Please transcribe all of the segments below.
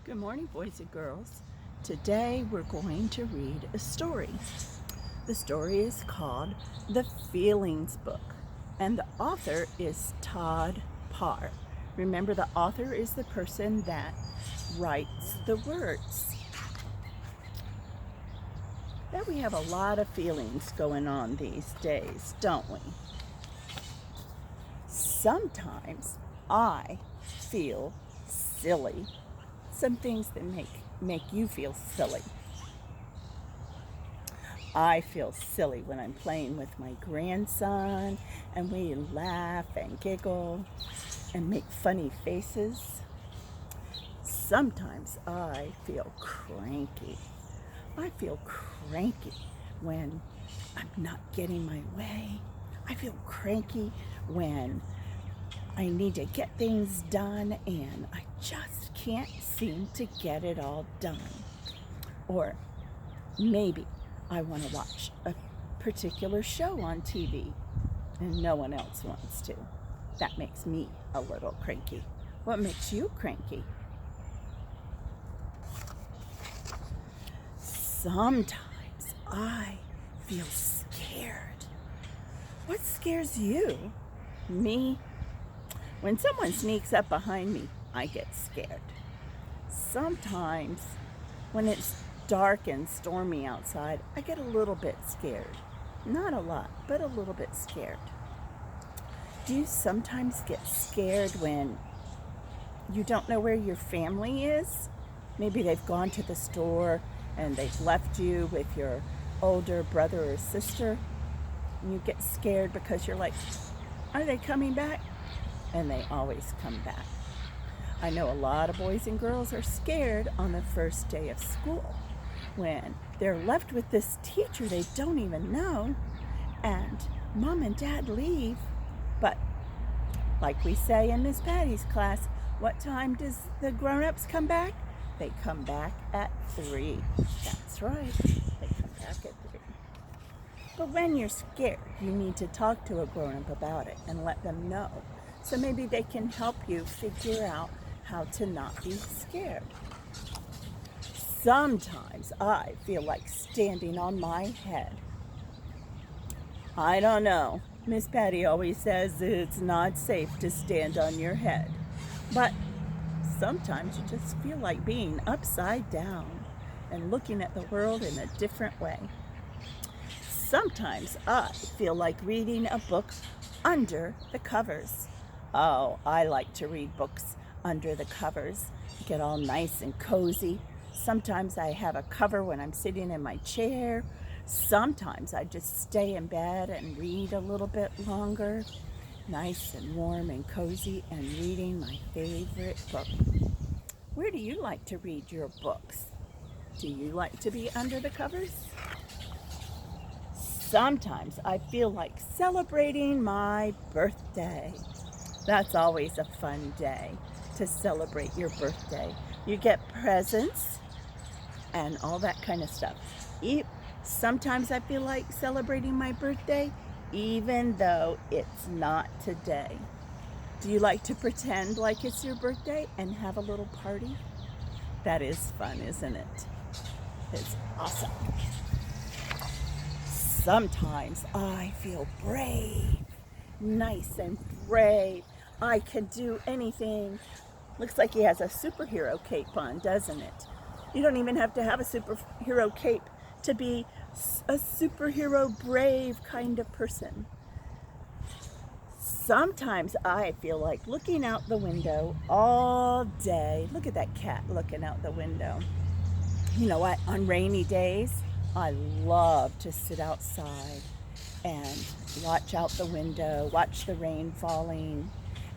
Good morning, boys and girls. Today we're going to read a story. The story is called The Feelings Book, and the author is Todd Parr. Remember, the author is the person that writes the words. Now, we have a lot of feelings going on these days, don't we? Sometimes I feel silly. Some things that make you feel silly. I feel silly when I'm playing with my grandson and we laugh and giggle and make funny faces. Sometimes I feel cranky. I feel cranky when I'm not getting my way. I feel cranky when I need to get things done and I just can't seem to get it all done. Or maybe I want to watch a particular show on TV and no one else wants to. That makes me a little cranky. What makes you cranky? Sometimes I feel scared. What scares you? Me? When someone sneaks up behind me, I get scared. Sometimes when it's dark and stormy outside, I get a little bit scared. Not a lot, but a little bit scared. Do you sometimes get scared when you don't know where your family is? Maybe they've gone to the store and they've left you with your older brother or sister. And you get scared because you're like, are they coming back? And they always come back. I know a lot of boys and girls are scared on the first day of school when they're left with this teacher they don't even know and mom and dad leave. But like we say in Miss Patty's class, what time does the grown-ups come back? They come back at 3. That's right. They come back at 3. But when you're scared, you need to talk to a grown-up about it and let them know. So maybe they can help you figure out how to not be scared. Sometimes I feel like standing on my head. I don't know. Miss Patty always says it's not safe to stand on your head. But sometimes you just feel like being upside down and looking at the world in a different way. Sometimes I feel like reading a book under the covers. Oh, I like to read books under the covers, get all nice and cozy. Sometimes I have a cover when I'm sitting in my chair. Sometimes I just stay in bed and read a little bit longer, nice and warm and cozy, and reading my favorite book. Where do you like to read your books? Do you like to be under the covers? Sometimes I feel like celebrating my birthday. That's always a fun day to celebrate your birthday. You get presents and all that kind of stuff. Sometimes I feel like celebrating my birthday even though it's not today. Do you like to pretend like it's your birthday and have a little party? That is fun, isn't it? It's awesome. Sometimes I feel brave, nice and brave. I can do anything. Looks like he has a superhero cape on, doesn't it? You don't even have to have a superhero cape to be a superhero brave kind of person. Sometimes I feel like looking out the window all day. Look at that cat looking out the window. You know what? On rainy days, I love to sit outside and watch out the window, watch the rain falling.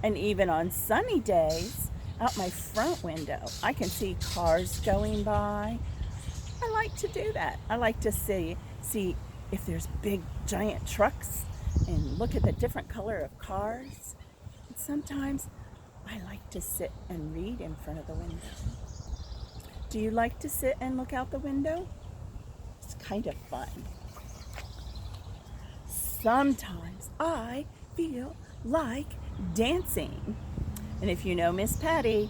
And even on sunny days, out my front window, I can see cars going by. I like to do that. I like to see if there's big, giant trucks and look at the different color of cars. And sometimes I like to sit and read in front of the window. Do you like to sit and look out the window? It's kind of fun. Sometimes I feel like dancing. And if you know Miss Patty,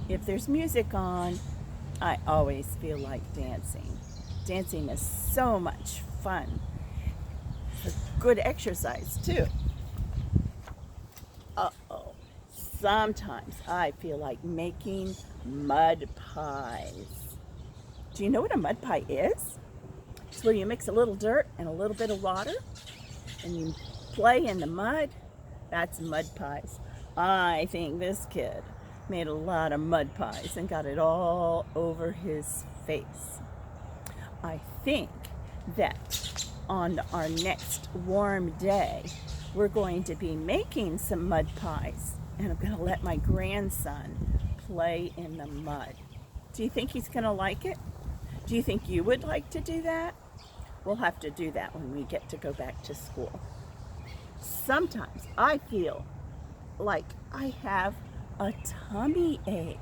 if there's music on, I always feel like dancing. Dancing is so much fun. It's a good exercise too. Uh-oh. Sometimes I feel like making mud pies. Do you know what a mud pie is? It's where you mix a little dirt and a little bit of water and you play in the mud. That's mud pies. I think this kid made a lot of mud pies and got it all over his face. I think that on our next warm day, we're going to be making some mud pies, and I'm going to let my grandson play in the mud. Do you think he's going to like it? Do you think you would like to do that? We'll have to do that when we get to go back to school. Sometimes I feel like I have a tummy ache.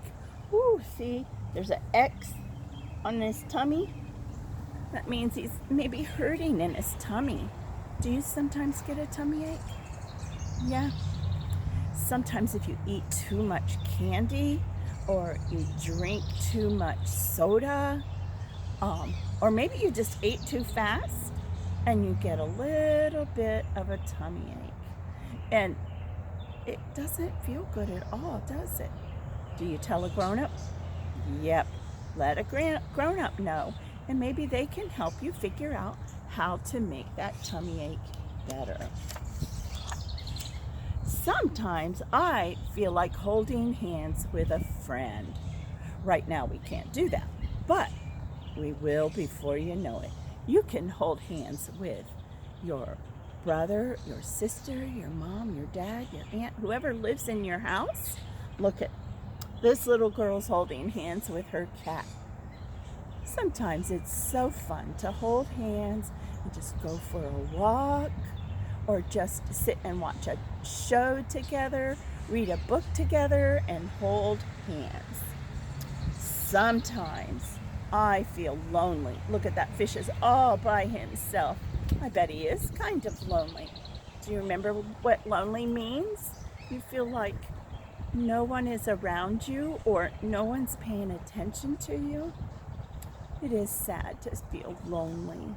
Ooh, see, there's an X on his tummy. That means he's maybe hurting in his tummy. Do you sometimes get a tummy ache? Yeah. Sometimes if you eat too much candy or you drink too much soda, or maybe you just ate too fast and you get a little bit of a tummy ache. And it doesn't feel good at all, does it? Do you tell a grown-up? Yep. Let a grown-up know. And maybe they can help you figure out how to make that tummy ache better. Sometimes I feel like holding hands with a friend. Right now we can't do that, but we will before you know it. You can hold hands with your brother, your sister, your mom, your dad, your aunt, whoever lives in your house. Look at this little girl's holding hands with her cat. Sometimes it's so fun to hold hands and just go for a walk or just sit and watch a show together, read a book together, and hold hands. Sometimes I feel lonely. Look at that fish is all by himself. I bet he is kind of lonely. Do you remember what lonely means? You feel like no one is around you or no one's paying attention to you. It is sad to feel lonely.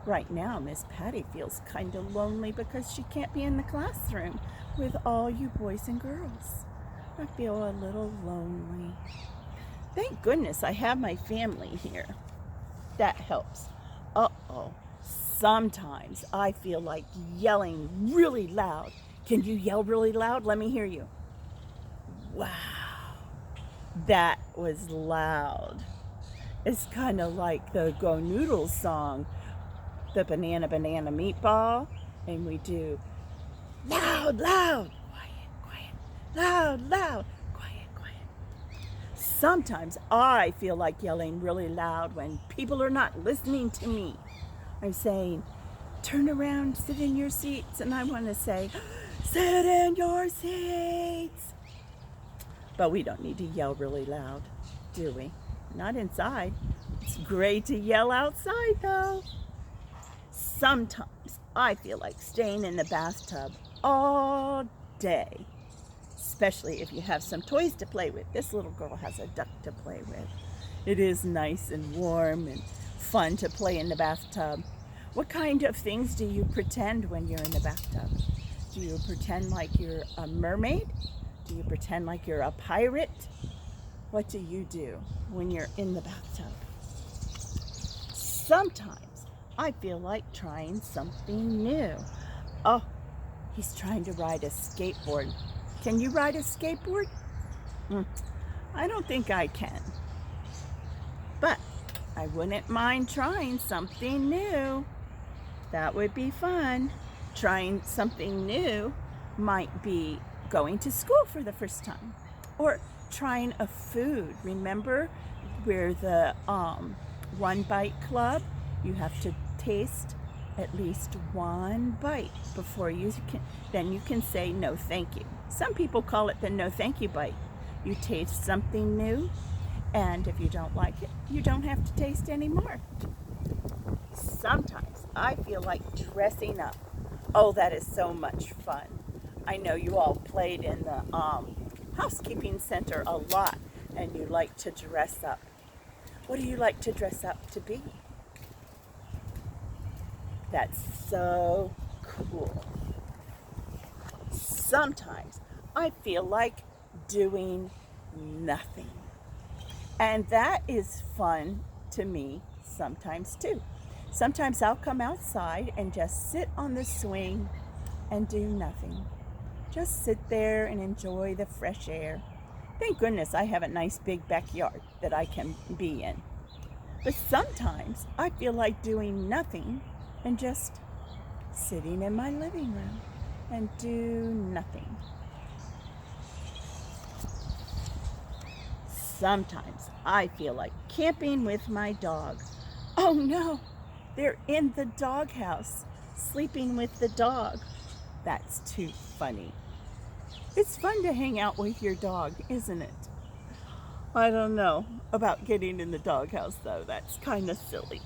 Right now, Miss Patty feels kind of lonely because she can't be in the classroom with all you boys and girls. I feel a little lonely. Thank goodness I have my family here. That helps. Uh-oh. Sometimes I feel like yelling really loud. Can you yell really loud? Let me hear you. Wow. That was loud. It's kind of like the Go Noodles song, the banana meatball, and we do loud, loud, quiet, quiet, loud, loud, quiet, quiet. Sometimes I feel like yelling really loud when people are not listening to me. I'm saying, turn around, sit in your seats, and I want to say, sit in your seats. But we don't need to yell really loud, do we? Not inside. It's great to yell outside, though. Sometimes I feel like staying in the bathtub all day, especially if you have some toys to play with. This little girl has a duck to play with. It is nice and warm and fun to play in the bathtub. What kind of things do you pretend when you're in the bathtub? Do you pretend like you're a mermaid? Do you pretend like you're a pirate? What do you do when you're in the bathtub? Sometimes I feel like trying something new. Oh, he's trying to ride a skateboard. Can you ride a skateboard? I don't think I can. But I wouldn't mind trying something new. That would be fun. Trying something new might be going to school for the first time or trying a food. Remember, we're the One Bite Club. You have to taste at least one bite before then you can say no thank you. Some people call it the no thank you bite. You taste something new, and if you don't like it, you don't have to taste anymore. Sometimes I feel like dressing up. Oh, that is so much fun. I know you all played in the housekeeping center a lot. and you like to dress up. What do you like to dress up to be? That's so cool. Sometimes I feel like doing nothing. And that is fun to me sometimes too. Sometimes I'll come outside and just sit on the swing and do nothing. Just sit there and enjoy the fresh air. Thank goodness I have a nice big backyard that I can be in. But sometimes I feel like doing nothing and just sitting in my living room and do nothing. Sometimes I feel like camping with my dog. Oh no, they're in the doghouse, sleeping with the dog. That's too funny. It's fun to hang out with your dog, isn't it? I don't know about getting in the doghouse though. That's kind of silly.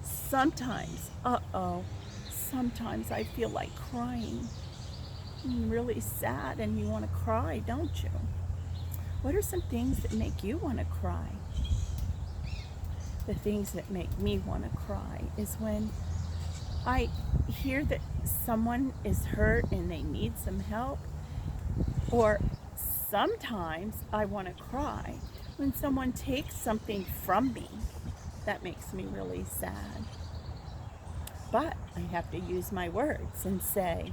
Sometimes, sometimes I feel like crying. I'm really sad and you want to cry, don't you? What are some things that make you want to cry? The things that make me want to cry is when I hear that someone is hurt and they need some help. Or sometimes I want to cry when someone takes something from me. That makes me really sad. But I have to use my words and say,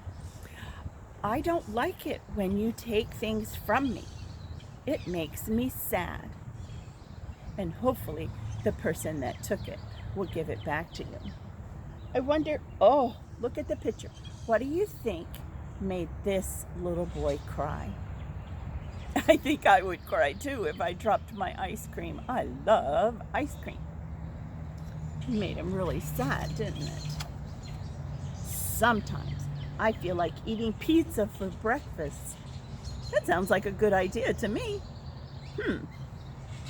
I don't like it when you take things from me. It makes me sad. And hopefully the person that took it will give it back to you. I wonder, oh, look at the picture. What do you think made this little boy cry? I think I would cry too if I dropped my ice cream. I love ice cream. It made him really sad, didn't it? Sometimes I feel like eating pizza for breakfast. That sounds like a good idea to me.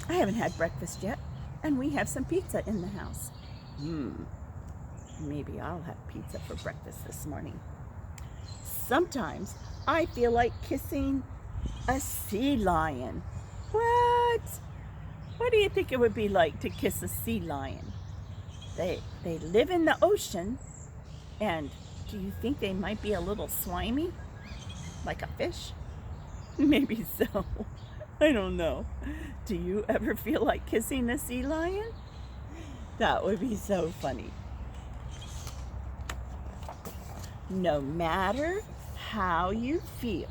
I haven't had breakfast yet, and we have some pizza in the house. Maybe I'll have pizza for breakfast this morning. Sometimes I feel like kissing a sea lion. What? What do you think it would be like to kiss a sea lion? They live in the ocean, and do you think they might be a little slimy? Like a fish? Maybe so. I don't know. Do you ever feel like kissing a sea lion? That would be so funny. No matter how you feel,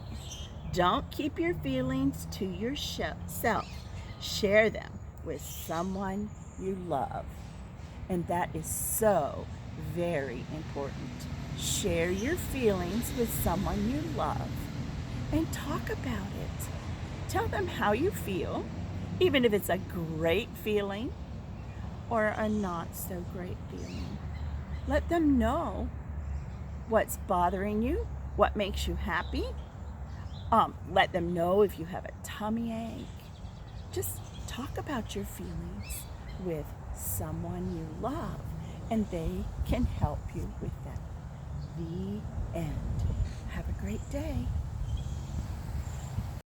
don't keep your feelings to yourself. Share them with someone you love. And that is so very important. Share your feelings with someone you love and talk about it. Tell them how you feel, even if it's a great feeling or a not so great feeling. Let them know what's bothering you, what makes you happy. Let them know if you have a tummy ache. Just talk about your feelings with someone you love, and they can help you with that. The end. Have a great day.